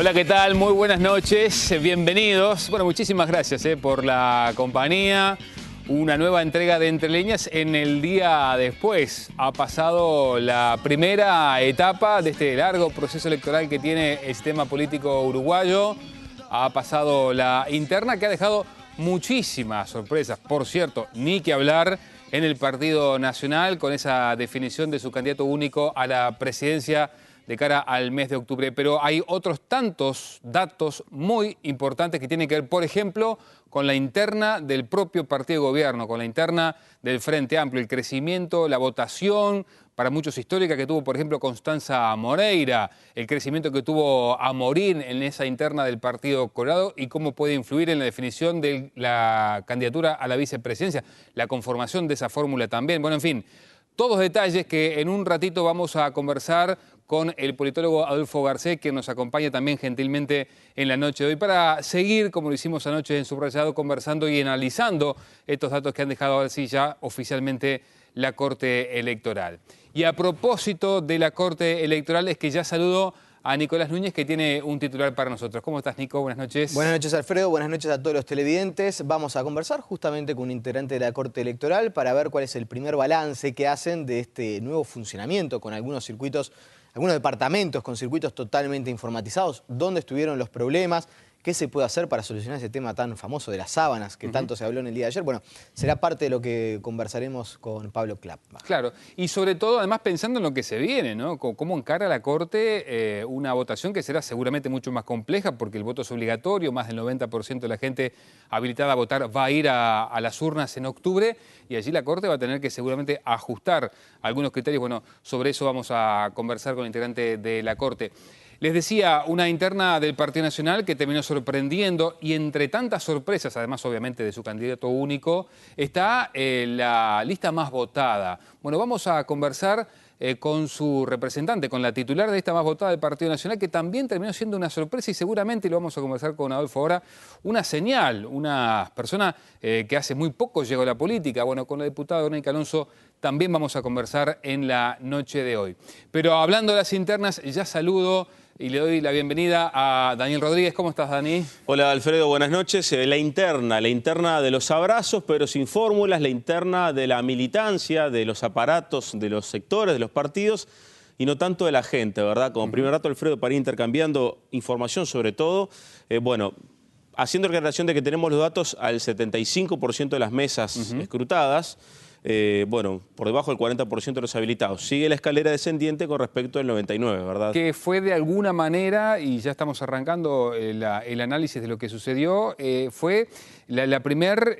Hola, ¿qué tal? Muy buenas noches, bienvenidos. Bueno, muchísimas gracias por la compañía. Una nueva entrega de Entre Líneas en el día después. Ha pasado la primera etapa de este largo proceso electoral que tiene el sistema político uruguayo. Ha pasado la interna que ha dejado muchísimas sorpresas. Por cierto, ni que hablar en el Partido Nacional con esa definición de su candidato único a la presidencia de cara al mes de octubre. Pero hay otros tantos datos muy importantes que tienen que ver, por ejemplo, con la interna del propio partido de gobierno, con la interna del Frente Amplio, el crecimiento, la votación, para muchos histórica, que tuvo, por ejemplo, Constanza Moreira, el crecimiento que tuvo Amorín en esa interna del Partido Colorado y cómo puede influir en la definición de la candidatura a la vicepresidencia, la conformación de esa fórmula también. Bueno, en fin, todos detalles que en un ratito vamos a conversar con el politólogo Adolfo Garcés, que nos acompaña también gentilmente en la noche de hoy, para seguir, como lo hicimos anoche en Subrayado, conversando y analizando estos datos que han dejado ahora sí ya oficialmente la Corte Electoral. Y a propósito de la Corte Electoral, es que ya saludo a Nicolás Núñez, que tiene un titular para nosotros. ¿Cómo estás, Nico? Buenas noches. Buenas noches, Alfredo. Buenas noches a todos los televidentes. Vamos a conversar justamente con un integrante de la Corte Electoral para ver cuál es el primer balance que hacen de este nuevo funcionamiento con algunos circuitos, algunos departamentos con circuitos totalmente informatizados, dónde estuvieron los problemas, qué se puede hacer para solucionar ese tema tan famoso de las sábanas que tanto se habló en el día de ayer. Bueno, será parte de lo que conversaremos con Pablo Clapbach. Claro, y sobre todo, además, pensando en lo que se viene, ¿no? Cómo encara la Corte una votación que será seguramente mucho más compleja porque el voto es obligatorio, más del 90% de la gente habilitada a votar va a ir a las urnas en octubre y allí la Corte va a tener que seguramente ajustar algunos criterios. Bueno, sobre eso vamos a conversar con el integrante de la Corte. Les decía, una interna del Partido Nacional que terminó sorprendiendo y entre tantas sorpresas, además obviamente de su candidato único, está la lista más votada. Bueno, vamos a conversar con su representante, con la titular de esta más votada del Partido Nacional, que también terminó siendo una sorpresa y seguramente, y lo vamos a conversar con Adolfo ahora, una señal, una persona que hace muy poco llegó a la política. Bueno, con la diputada Verónica Alonso también vamos a conversar en la noche de hoy. Pero hablando de las internas, ya saludo y le doy la bienvenida a Daniel Rodríguez. ¿Cómo estás, Dani? Hola, Alfredo, buenas noches. La interna de los abrazos, pero sin fórmulas, la interna de la militancia, de los aparatos, de los sectores, de los partidos, y no tanto de la gente, ¿verdad? Como primer dato, Alfredo, para ir intercambiando información sobre todo, bueno, haciendo declaración de que tenemos los datos al 75% de las mesas escrutadas, bueno, por debajo del 40% de los habilitados. Sigue la escalera descendiente con respecto al 99, ¿verdad? Que fue de alguna manera, y ya estamos arrancando el análisis de lo que sucedió, fue la primera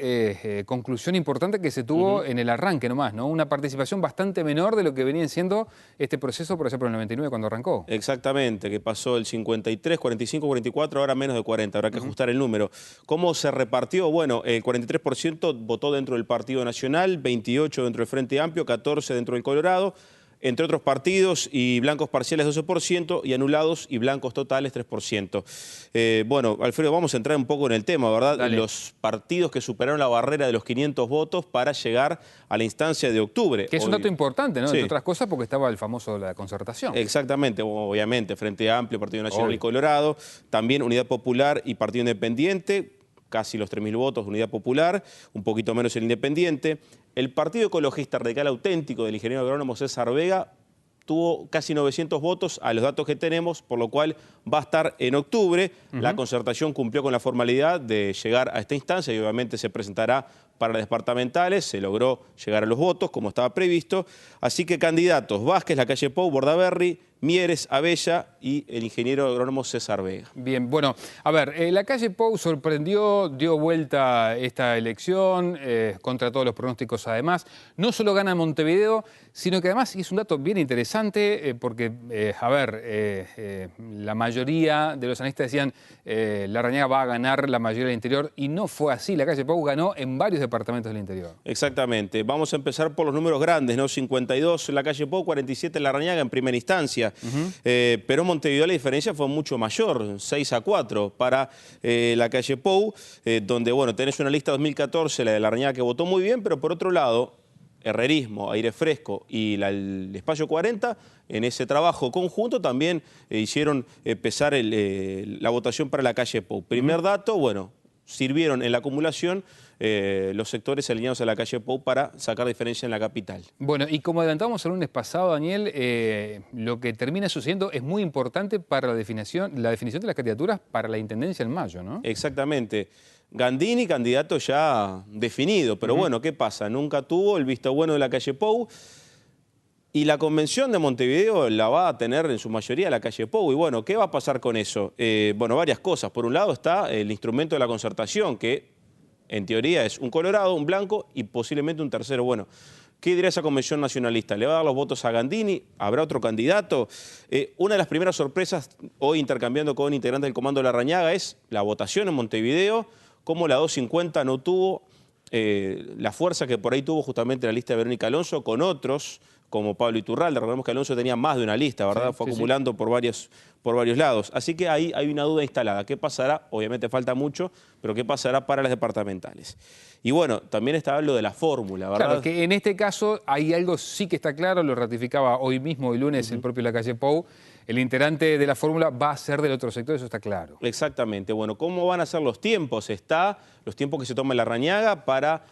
conclusión importante que se tuvo en el arranque nomás, ¿no? Una participación bastante menor de lo que venía siendo este proceso, por ejemplo, en el 99 cuando arrancó. Exactamente, que pasó el 53, 45, 44, ahora menos de 40, habrá que ajustar el número. ¿Cómo se repartió? Bueno, el 43% votó dentro del Partido Nacional, 28% dentro del Frente Amplio, 14% dentro del Colorado, entre otros partidos, y blancos parciales 12% y anulados y blancos totales 3%. Bueno, Alfredo, vamos a entrar un poco en el tema, ¿verdad? Dale. Los partidos que superaron la barrera de los 500 votos para llegar a la instancia de octubre. Que es un dato importante, ¿no? Sí. Entre otras cosas porque estaba el famoso la concertación. Exactamente, obviamente, Frente Amplio, Partido Nacional Obvio. y Colorado, también Unidad Popular y Partido Independiente, casi los 3.000 votos de Unidad Popular, un poquito menos el Independiente. El Partido Ecologista Radical Auténtico del ingeniero agrónomo César Vega tuvo casi 900 votos a los datos que tenemos, por lo cual va a estar en octubre. La concertación cumplió con la formalidad de llegar a esta instancia y obviamente se presentará para las departamentales, se logró llegar a los votos como estaba previsto. Así que candidatos: Vázquez, Lacalle Pou, Bordaberry, Mieres, Abella y el ingeniero agrónomo César Vega. Bien, bueno, a ver, Lacalle Pou sorprendió, dio vuelta esta elección, contra todos los pronósticos además. No solo gana en Montevideo, sino que además, y es un dato bien interesante, porque, a ver, la mayoría de los analistas decían Larrañaga va a ganar la mayoría del interior, y no fue así. Lacalle Pou ganó en varios departamentos del interior. Exactamente. Vamos a empezar por los números grandes, ¿no? 52 Lacalle Pou, 47 Larrañaga en primera instancia. Pero en Montevideo la diferencia fue mucho mayor, 6-4 para Lacalle Pou, donde, bueno, tenés una lista 2014, la de Larrañaga, que votó muy bien, pero por otro lado, Herrerismo, Aire Fresco y el Espacio 40, en ese trabajo conjunto también hicieron pesar la votación para la calle Pou. Primer dato, bueno, sirvieron en la acumulación los sectores alineados a la calle Pou para sacar diferencia en la capital. Bueno, y como adelantamos el lunes pasado, Daniel, lo que termina sucediendo es muy importante para la definición de las candidaturas para la Intendencia en mayo, ¿no? Exactamente. Gandini, candidato ya definido, pero bueno, ¿qué pasa? Nunca tuvo el visto bueno de la calle Pou y la convención de Montevideo la va a tener en su mayoría la calle Pou. Y bueno, ¿qué va a pasar con eso? Bueno, varias cosas. Por un lado está el instrumento de la concertación, que en teoría es un colorado, un blanco y posiblemente un tercero. Bueno, ¿qué dirá esa convención nacionalista? ¿Le va a dar los votos a Gandini? ¿Habrá otro candidato? Una de las primeras sorpresas, hoy intercambiando con integrantes del Comando Larrañaga, es la votación en Montevideo, cómo la 250 no tuvo la fuerza que por ahí tuvo justamente la lista de Verónica Alonso, con otros como Pablo Iturralde. Recordemos que Alonso tenía más de una lista, ¿verdad? Sí, fue sí, acumulando por varios lados. Así que ahí hay una duda instalada. ¿Qué pasará? Obviamente falta mucho, pero ¿qué pasará para las departamentales? Y bueno, también estaba lo de la fórmula, ¿verdad? Claro, que en este caso hay algo sí que está claro, lo ratificaba hoy mismo, el lunes, el propio Lacalle Pou. El integrante de la fórmula va a ser del otro sector, eso está claro. Exactamente. Bueno, ¿cómo van a ser los tiempos? Los tiempos que se toma en Larrañaga para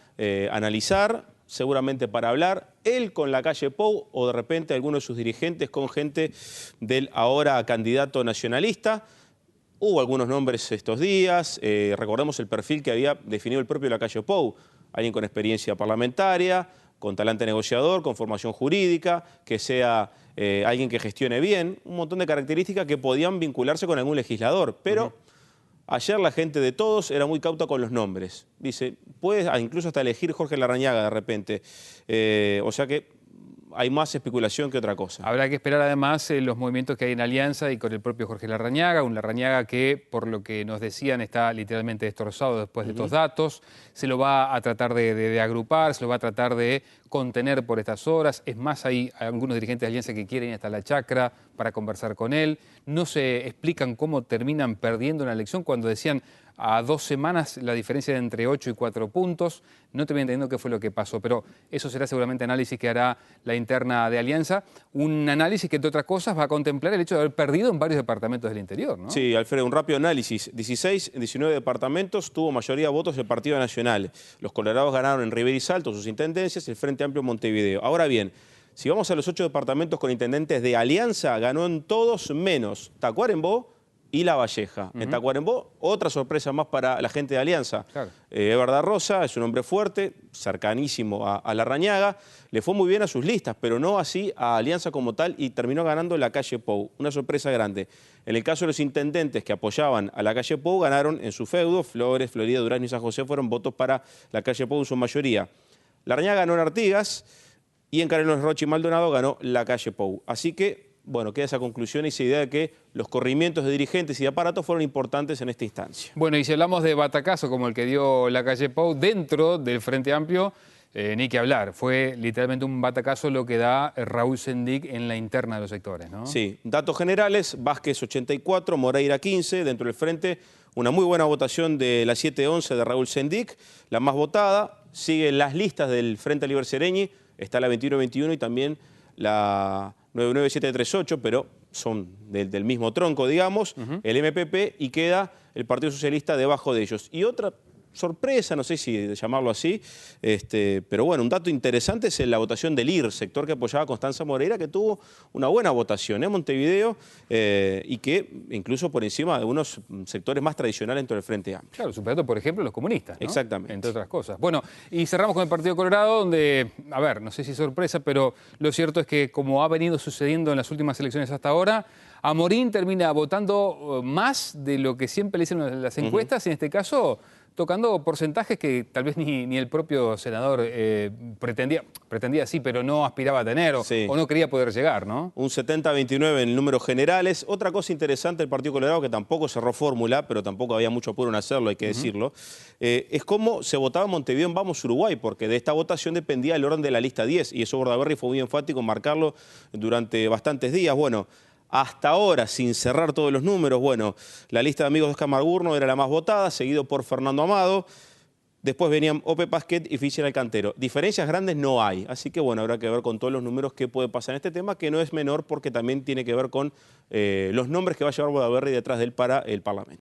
analizar, seguramente para hablar, él con la calle Pou o de repente algunos de sus dirigentes con gente del ahora candidato nacionalista. Hubo algunos nombres estos días, recordemos el perfil que había definido el propio Lacalle Pou, alguien con experiencia parlamentaria, con talante negociador, con formación jurídica, que sea alguien que gestione bien, un montón de características que podían vincularse con algún legislador, pero ayer la gente de Todos era muy cauta con los nombres. Dice, puedes incluso hasta elegir Jorge Larrañaga de repente, o sea que hay más especulación que otra cosa. Habrá que esperar además los movimientos que hay en Alianza y con el propio Jorge Larrañaga, un Larrañaga que, por lo que nos decían, está literalmente destrozado después de estos datos. Se lo va a tratar de agrupar, se lo va a tratar de contener por estas horas. Es más, hay algunos dirigentes de Alianza que quieren ir hasta la chacra para conversar con él. No se explican cómo terminan perdiendo una elección cuando decían a 2 semanas la diferencia de entre 8 y 4 puntos. No terminan entendiendo qué fue lo que pasó, pero eso será seguramente análisis que hará la interna de Alianza. Un análisis que, entre otras cosas, va a contemplar el hecho de haber perdido en varios departamentos del interior, ¿no? Sí, Alfredo, un rápido análisis. 16 en 19 departamentos tuvo mayoría de votos el Partido Nacional. Los colorados ganaron en Rivera y Salto sus intendencias y el Frente Amplio en Montevideo. Ahora bien, si vamos a los 8 departamentos con intendentes de Alianza, ganó en todos menos Tacuarembó y La Valleja. En Tacuarembó, otra sorpresa más para la gente de Alianza. Claro. Ever da Rosa es un hombre fuerte, cercanísimo a Larrañaga, le fue muy bien a sus listas, pero no así a Alianza como tal y terminó ganando la calle Pou. Una sorpresa grande. En el caso de los intendentes que apoyaban a la calle Pou, ganaron en su feudo. Flores, Florida, Durazno y San José fueron votos para la calle Pou en su mayoría. Larrañaga ganó en Artigas y en Canelones, Rocha y Maldonado ganó la calle Pou. Así que, bueno, queda esa conclusión y esa idea de que los corrimientos de dirigentes y de aparatos fueron importantes en esta instancia. Bueno, y si hablamos de batacazo como el que dio Lacalle Pou dentro del Frente Amplio, ni que hablar. Fue literalmente un batacazo lo que da Raúl Sendic en la interna de los sectores, ¿no? Sí, datos generales, Vázquez 84, Moreira 15, dentro del Frente una muy buena votación de la 711 de Raúl Sendic, la más votada. Siguen las listas del Frente Liber Sereñi, está la 2121 y también la 99738, pero son del mismo tronco, digamos, el MPP, y queda el Partido Socialista debajo de ellos. Y otra sorpresa, no sé si llamarlo así, pero bueno, un dato interesante es la votación del IR, sector que apoyaba a Constanza Moreira, que tuvo una buena votación en Montevideo y que incluso por encima de algunos sectores más tradicionales dentro del Frente Amplio. Claro, superando, por ejemplo, los comunistas, ¿no? Exactamente. Entre otras cosas. Bueno, y cerramos con el Partido Colorado, donde, a ver, no sé si sorpresa, pero lo cierto es que, como ha venido sucediendo en las últimas elecciones hasta ahora, Amorín termina votando más de lo que siempre le dicen las encuestas, y en este caso tocando porcentajes que tal vez ni el propio senador pretendía sí, pero no aspiraba a tener o no quería poder llegar, ¿no? Un 70-29 en números generales. Otra cosa interesante del Partido Colorado, que tampoco cerró fórmula, pero tampoco había mucho apuro en hacerlo, hay que decirlo, es cómo se votaba en Montevideo en Vamos Uruguay, porque de esta votación dependía el orden de la lista 10, y eso Bordaberry fue muy enfático en marcarlo durante bastantes días. Bueno, hasta ahora, sin cerrar todos los números, bueno, la lista de amigos de Oscar Magurno era la más votada, seguido por Fernando Amado. Después venían Ope Pasquet y Fischer Alcantero. Diferencias grandes no hay, así que bueno, habrá que ver con todos los números qué puede pasar en este tema, que no es menor porque también tiene que ver con los nombres que va a llevar Bordaberry detrás de él para el Parlamento.